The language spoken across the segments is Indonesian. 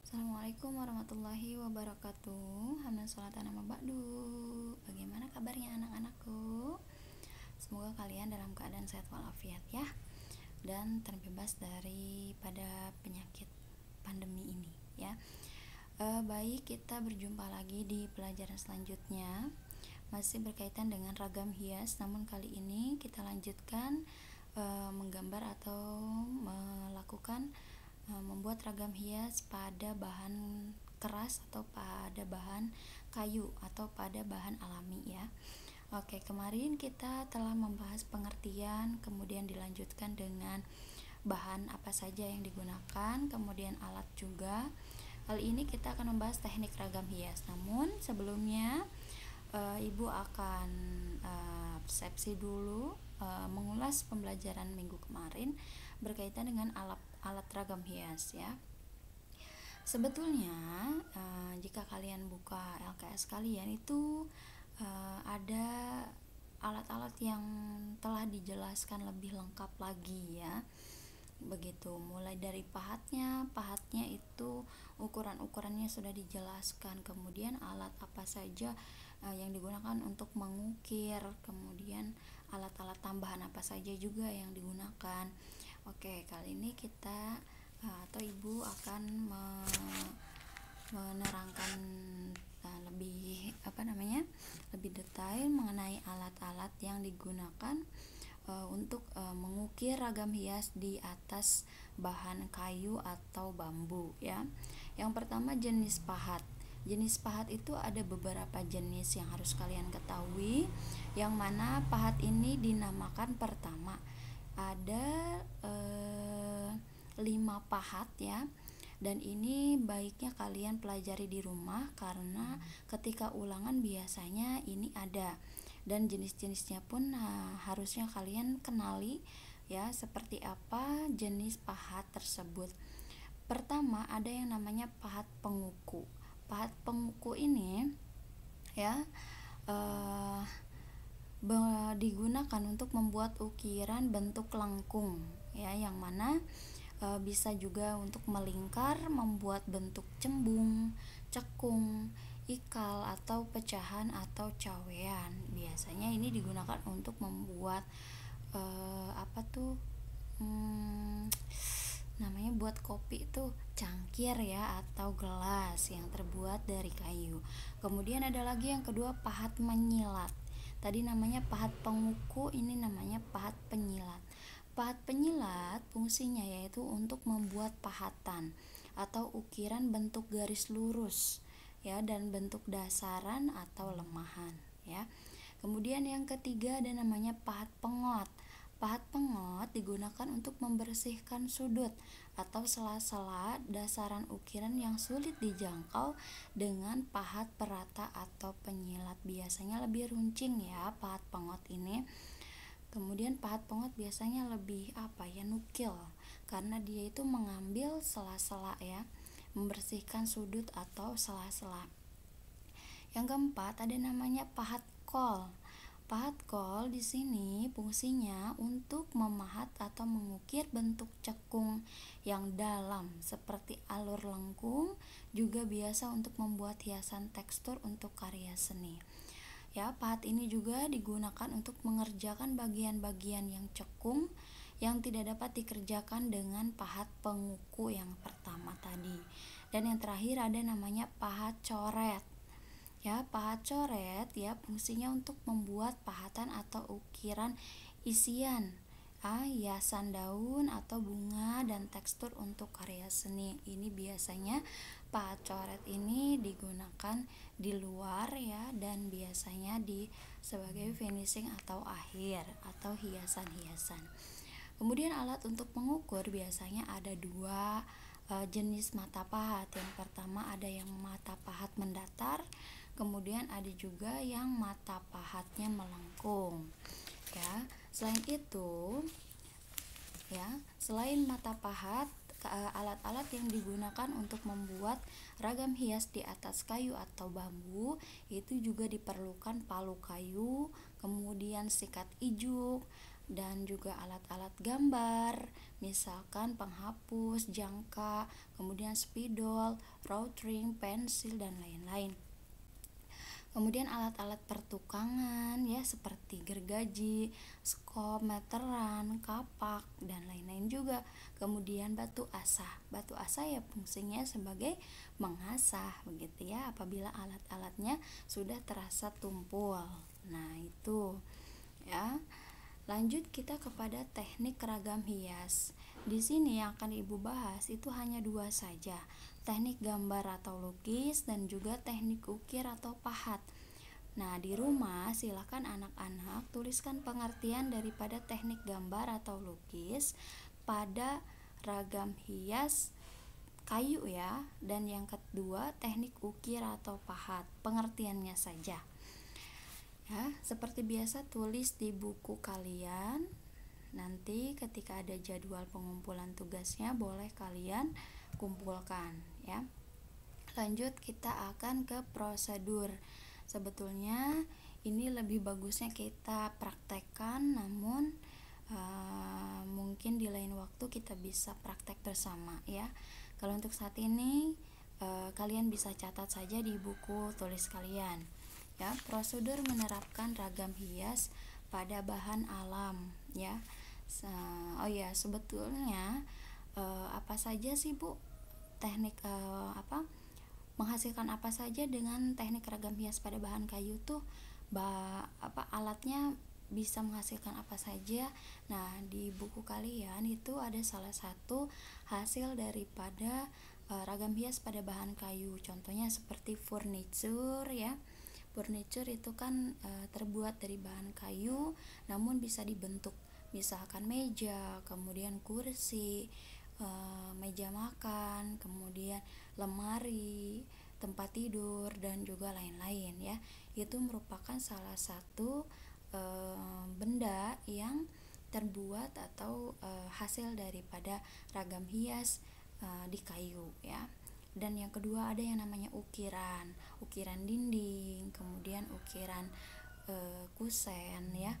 Assalamualaikum warahmatullahi wabarakatuh. Hamdan sholatan amma ba'du. Bagaimana kabarnya anak-anakku? Semoga kalian dalam keadaan sehat walafiat ya, dan terbebas daripada penyakit pandemi ini ya. Baik, kita berjumpa lagi di pelajaran selanjutnya, masih berkaitan dengan ragam hias. Namun kali ini kita lanjutkan menggambar atau melakukan membuat ragam hias pada bahan keras atau pada bahan kayu atau pada bahan alami ya. Oke, kemarin kita telah membahas pengertian, kemudian dilanjutkan dengan bahan apa saja yang digunakan, kemudian alat juga. Kali ini kita akan membahas teknik ragam hias. Namun sebelumnya Ibu akan persepsi dulu, mengulas pembelajaran minggu kemarin berkaitan dengan alat ragam hias ya. Sebetulnya jika kalian buka LKS kalian itu ada alat-alat yang telah dijelaskan lebih lengkap lagi ya. Begitu, mulai dari pahatnya itu ukuran-ukurannya sudah dijelaskan, kemudian alat apa saja yang digunakan untuk mengukir, kemudian alat-alat tambahan apa saja juga yang digunakan. Oke, kali ini kita atau Ibu akan menerangkan lebih lebih detail mengenai alat-alat yang digunakan untuk mengukir ragam hias di atas bahan kayu atau bambu ya. Yang pertama, jenis pahat. Jenis pahat itu ada beberapa jenis yang harus kalian ketahui, yang mana pahat ini dinamakan pertama ada 5 pahat ya. Dan ini baiknya kalian pelajari di rumah, karena ketika ulangan biasanya ini ada, dan jenis-jenisnya pun harusnya kalian kenali ya, seperti apa jenis pahat tersebut. Pertama ada yang namanya pahat penguku. Pahat penguku ini ya digunakan untuk membuat ukiran bentuk lengkung ya, yang mana bisa juga untuk melingkar, membuat bentuk cembung, cekung, ikal atau pecahan atau cawean. Biasanya ini digunakan untuk membuat namanya buat kopi itu cangkir ya, atau gelas yang terbuat dari kayu. Kemudian ada lagi yang kedua, pahat menyilat. Tadi namanya pahat penguku, ini namanya pahat penyilat. Pahat penyilat fungsinya yaitu untuk membuat pahatan atau ukiran bentuk garis lurus ya, dan bentuk dasaran atau lemahan ya. Kemudian yang ketiga ada namanya pahat pengot. Pahat pengot digunakan untuk membersihkan sudut atau sela-sela dasaran ukiran yang sulit dijangkau dengan pahat perata atau penyilat. Biasanya lebih runcing ya pahat pengot ini. Kemudian pahat pengot biasanya lebih nukil, karena dia itu mengambil sela-sela ya, membersihkan sudut atau sela-sela. Yang keempat ada namanya pahat kol. Pahat kol di sini fungsinya untuk memahat atau mengukir bentuk cekung yang dalam seperti alur lengkung, juga biasa untuk membuat hiasan tekstur untuk karya seni. Ya, pahat ini juga digunakan untuk mengerjakan bagian-bagian yang cekung yang tidak dapat dikerjakan dengan pahat penguku yang pertama tadi. Dan yang terakhir ada namanya pahat coret. Ya, pahat coret ya fungsinya untuk membuat pahatan atau ukiran isian, hiasan daun atau bunga dan tekstur untuk karya seni. Ini biasanya pahat coret ini digunakan di luar ya, dan biasanya sebagai finishing atau akhir atau hiasan-hiasan. Kemudian alat untuk mengukur biasanya ada dua jenis mata pahat. Yang pertama ada yang mata pahat mendatar, kemudian ada juga yang mata pahatnya melengkung ya. Selain itu ya, selain mata pahat, alat-alat yang digunakan untuk membuat ragam hias di atas kayu atau bambu itu juga diperlukan palu kayu, kemudian sikat ijuk, dan juga alat-alat gambar, misalkan penghapus, jangka, kemudian spidol, rotring, pensil, dan lain-lain. Kemudian alat-alat pertukangan ya seperti gergaji, skop, meteran, kapak, dan lain-lain juga. Kemudian batu asah. Batu asah ya fungsinya sebagai mengasah begitu ya apabila alat-alatnya sudah terasa tumpul. Nah, itu ya. Lanjut kita kepada teknik ragam hias. Di sini yang akan Ibu bahas itu hanya dua saja, teknik gambar atau lukis dan juga teknik ukir atau pahat. Nah, di rumah silakan anak-anak tuliskan pengertian daripada teknik gambar atau lukis pada ragam hias kayu ya. Dan yang kedua teknik ukir atau pahat, pengertiannya saja. Ya, seperti biasa tulis di buku kalian. Nanti ketika ada jadwal pengumpulan tugasnya boleh kalian kumpulkan ya. Lanjut kita akan ke prosedur. Sebetulnya ini lebih bagusnya kita praktekkan, namun mungkin di lain waktu kita bisa praktek bersama ya. Kalau untuk saat ini kalian bisa catat saja di buku tulis kalian ya. Prosedur menerapkan ragam hias pada bahan alam ya. Oh ya, sebetulnya apa saja sih Bu teknik menghasilkan apa saja dengan teknik ragam hias pada bahan kayu tuh alatnya bisa menghasilkan apa saja. Nah, di buku kalian itu ada salah satu hasil daripada ragam hias pada bahan kayu. Contohnya seperti furniture ya. Furniture itu kan terbuat dari bahan kayu namun bisa dibentuk, misalkan meja, kemudian kursi, meja makan, kemudian lemari, tempat tidur, dan juga lain-lain ya. Itu merupakan salah satu benda yang terbuat atau hasil daripada ragam hias di kayu ya. Dan yang kedua ada yang namanya ukiran dinding, kemudian ukiran kusen ya,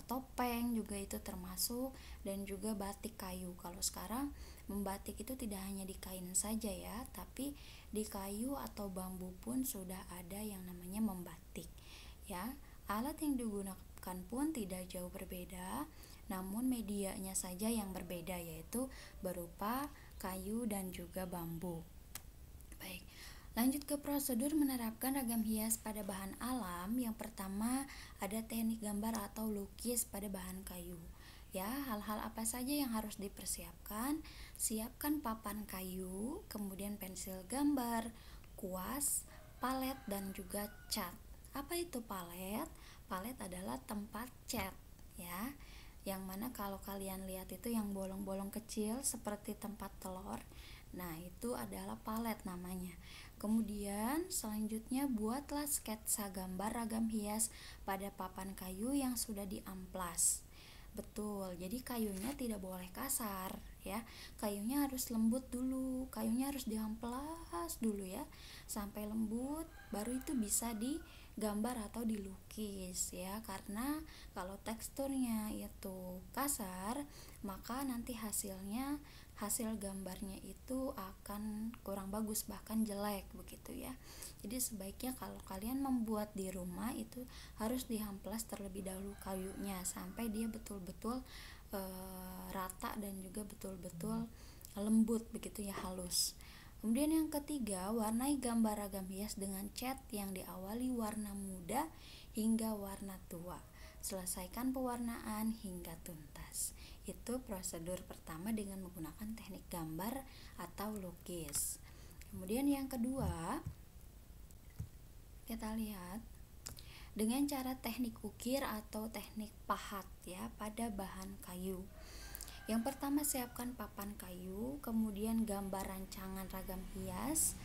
topeng juga itu termasuk, dan juga batik kayu. Kalau sekarang membatik itu tidak hanya di kain saja ya, tapi di kayu atau bambu pun sudah ada yang namanya membatik ya. Alat yang digunakan pun tidak jauh berbeda, namun medianya saja yang berbeda, yaitu berupa kayu dan juga bambu. Baik, lanjut ke prosedur menerapkan ragam hias pada bahan alam. Yang pertama ada teknik gambar atau lukis pada bahan kayu. Ya, hal-hal apa saja yang harus dipersiapkan? Siapkan papan kayu, kemudian pensil gambar, kuas, palet, dan juga cat. Apa itu palet? Palet adalah tempat cat ya. Yang mana kalau kalian lihat itu yang bolong-bolong kecil seperti tempat telur. Nah, itu adalah palet namanya. Kemudian selanjutnya buatlah sketsa gambar ragam hias pada papan kayu yang sudah diamplas. Betul, jadi kayunya tidak boleh kasar ya. Kayunya harus lembut dulu, kayunya harus diamplas dulu ya sampai lembut, baru itu bisa digambar atau dilukis ya. Karena kalau teksturnya itu kasar, maka nanti hasil gambarnya itu akan kurang bagus, bahkan jelek begitu ya. Jadi sebaiknya kalau kalian membuat di rumah itu harus diamplas terlebih dahulu kayunya sampai dia betul-betul rata dan juga betul-betul lembut begitu ya, halus. Kemudian yang ketiga, warnai gambar ragam hias dengan cat yang diawali warna muda hingga warna tua. Selesaikan pewarnaan hingga tuntas. Itu prosedur pertama dengan menggunakan teknik gambar atau lukis. Kemudian yang kedua, kita lihat dengan cara teknik ukir atau teknik pahat ya pada bahan kayu. Yang pertama, siapkan papan kayu, kemudian gambar rancangan ragam hias,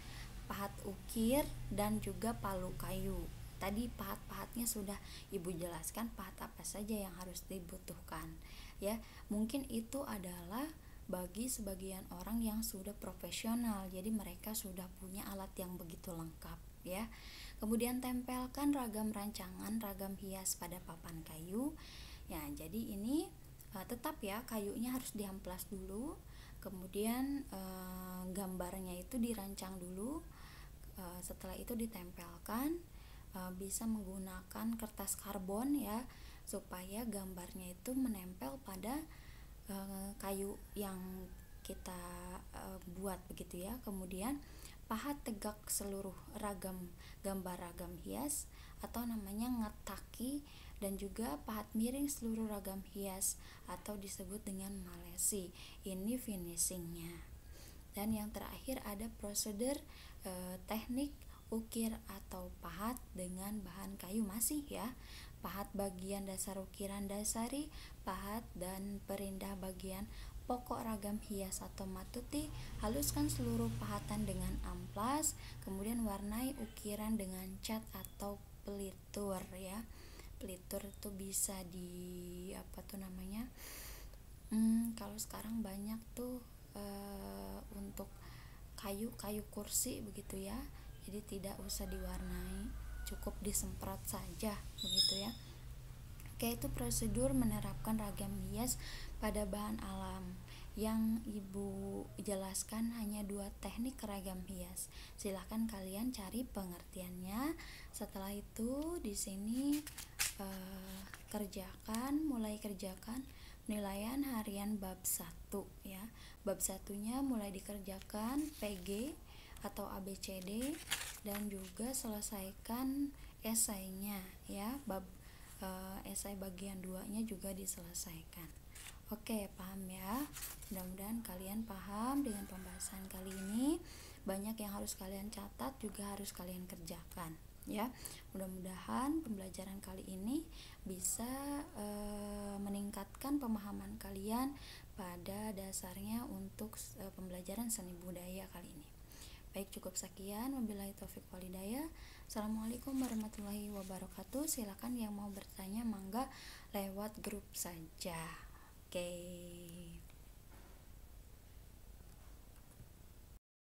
pahat ukir, dan juga palu kayu. Tadi pahat-pahatnya sudah Ibu jelaskan pahat apa saja yang harus dibutuhkan ya. Mungkin itu adalah bagi sebagian orang yang sudah profesional, jadi mereka sudah punya alat yang begitu lengkap ya. Kemudian tempelkan ragam rancangan ragam hias pada papan kayu. Ya, jadi ini tetap ya kayunya harus diamplas dulu, kemudian gambarnya itu dirancang dulu. Setelah itu ditempelkan, bisa menggunakan kertas karbon ya, supaya gambarnya itu menempel pada kayu yang kita buat begitu ya. Kemudian pahat tegak seluruh gambar ragam hias atau namanya ngetaki, dan juga pahat miring seluruh ragam hias atau disebut dengan malesi. Ini finishingnya. Dan yang terakhir ada prosedur teknik ukir atau pahat dengan bahan kayu masih ya. Pahat bagian dasar ukiran dasari, pahat dan perindah bagian pokok ragam hias atau matuti. Haluskan seluruh pahatan dengan amplas, kemudian warnai ukiran dengan cat atau pelitur ya. Pelitur itu bisa di apa tuh namanya, kalau sekarang banyak tuh untuk kayu kursi begitu ya, jadi tidak usah diwarnai, cukup disemprot saja begitu ya. Oke, itu prosedur menerapkan ragam hias pada bahan alam. Yang ibu jelaskan hanya 2 teknik ragam hias. Silahkan kalian cari pengertiannya. Setelah itu di sini mulai kerjakan penilaian harian bab 1 ya. Bab 1-nya mulai dikerjakan PG atau ABCD, dan juga selesaikan esainya ya. Bab esai bagian 2-nya juga diselesaikan. Oke, paham ya? Mudah-mudahan kalian paham dengan pembahasan kali ini. Banyak yang harus kalian catat, juga harus kalian kerjakan ya. Mudah-mudahan pembelajaran kali ini bisa meningkatkan pemahaman kalian pada dasarnya untuk pembelajaran seni budaya kali ini. Baik, cukup sekian. Wabillahi taufik walhidayah. Assalamualaikum warahmatullahi wabarakatuh. Silakan yang mau bertanya mangga lewat grup saja. Oke.